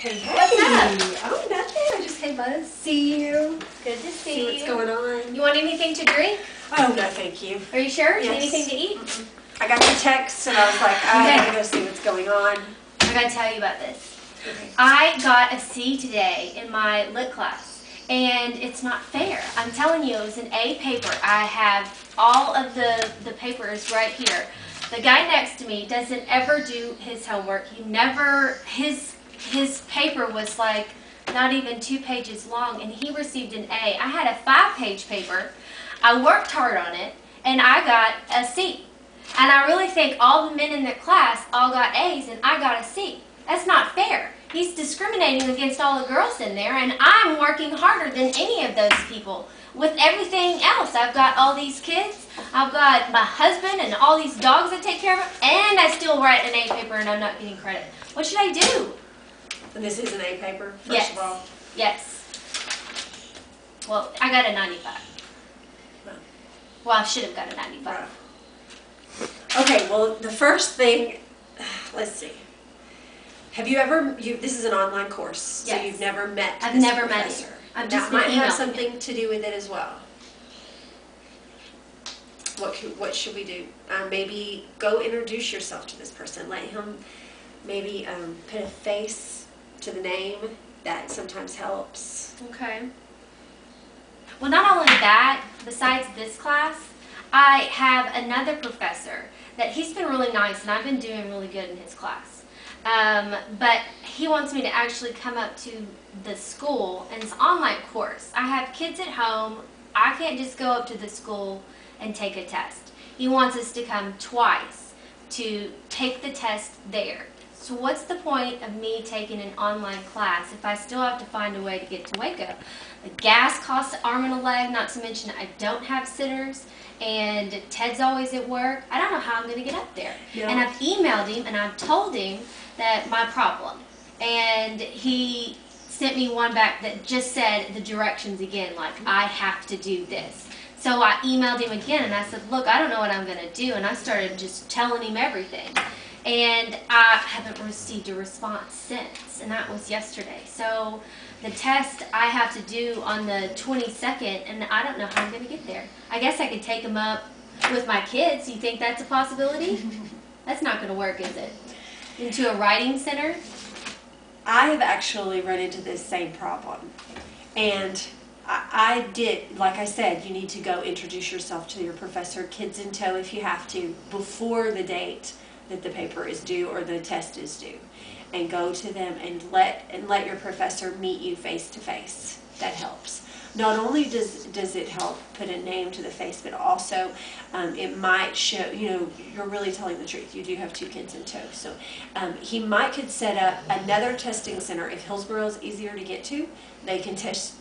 Hey, hey. What's up? Oh, nothing. I just came by to see you. Good to see what's going on. You want anything to drink? Oh, no, thank you. Are you sure? Yes. Anything to eat? I got your text and I was like, I gotta go see what's going on. I gotta tell you about this. Okay. I got a C today in my lit class, and it's not fair. I'm telling you, it was an A paper. I have all of the papers right here. The guy next to me doesn't ever do his homework. He never, his paper was like not even 2 pages long, and he received an A. I had a 5-page paper. I worked hard on it, and I got a C. And I really think all the men in the class all got A's, and I got a C. That's not fair. He's discriminating against all the girls in there, and I'm working harder than any of those people. With everything else, I've got all these kids, I've got my husband and all these dogs I take care of, and I still write an A paper and I'm not getting credit. What should I do? And this is an A paper, first Yes. of all. Yes. Well, I got a 95. No. Well, I should have got a 95. Right. Okay, well, the first thing, let's see. Have you ever, this is an online course, so Yes. you've never met I've this never met professor. him. I've That just been might have emailing something to do with it as well. What should we do? Maybe go introduce yourself to this person. Let him maybe put a face to the name. That sometimes helps. Okay. Well, not only that, besides this class, I have another professor that he's been really nice, and I've been doing really good in his class. But he wants me to actually come up to the school, and it's an online course. I have kids at home. I can't just go up to the school and take a test. He wants us to come twice to take the test there. So what's the point of me taking an online class if I still have to find a way to get to Waco? The gas costs an arm and a leg, not to mention I don't have sitters, and Ted's always at work. I don't know how I'm going to get up there. Yeah. And I've emailed him and I've told him that my problem. And he sent me one back that just said the directions again, like I have to do this. So I emailed him again and I said, look, I don't know what I'm going to do. And I started just telling him everything. And I haven't received a response since, and that was yesterday. So the test I have to do on the 22nd, and I don't know how I'm going to get there. I guess I could take them up with my kids. You think that's a possibility? That's not going to work, is it? Into a writing center? I have actually run into this same problem. And I did, like I said, you need to go introduce yourself to your professor, kids in tow if you have to, before the date that the paper is due or the test is due, and go to them and let your professor meet you face to face. That helps. Not only does it help put a name to the face, but also it might show, you're really telling the truth. You do have 2 kids in tow. So he could set up another testing center. If Hillsboro is easier to get to, they can test,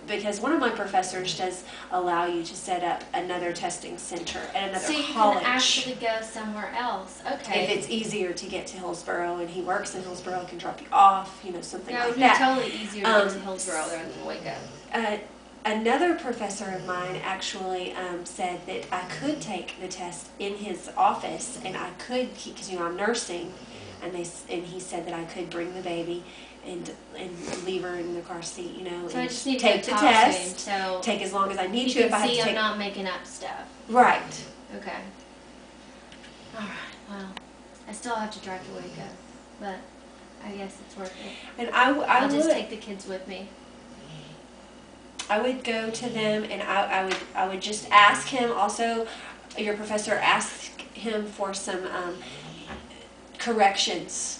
because one of my professors does allow you to set up another testing center at another college. So you can actually go somewhere else. Okay. If it's easier to get to Hillsboro and he works in Hillsboro, can drop you off, something Yeah, like it would be that. totally easier to get to Hillsboro rather than Waco. Another professor of mine actually said that I could take the test in his office, and I could, because I'm nursing, and he said that I could bring the baby and leave her in the car seat, So I and just need to take the talk to him, test, so take as long as I need you to. If can I have see to I'm take, not making up stuff. right. Okay. All right. Well, I still have to drive to Waco, but I guess it's worth it. And I'll just take the kids with me. I would go to them, and I would just ask him. Also, your professor, ask him for some corrections.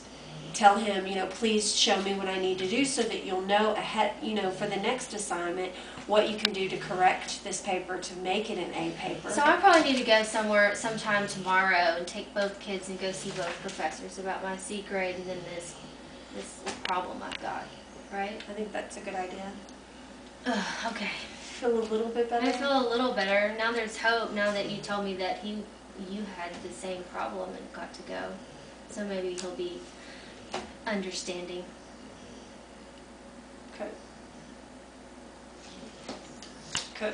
Tell him, please show me what I need to do, so that you'll know ahead, for the next assignment, what you can do to correct this paper to make it an A paper. So I probably need to go sometime tomorrow and take both kids and go see both professors about my C grade and then this problem I've got, right? I think that's a good idea. Okay. Feel a little bit better? I feel a little better. Now there's hope, now that you told me that you had the same problem and got to go. So maybe he'll be understanding. Okay. Good.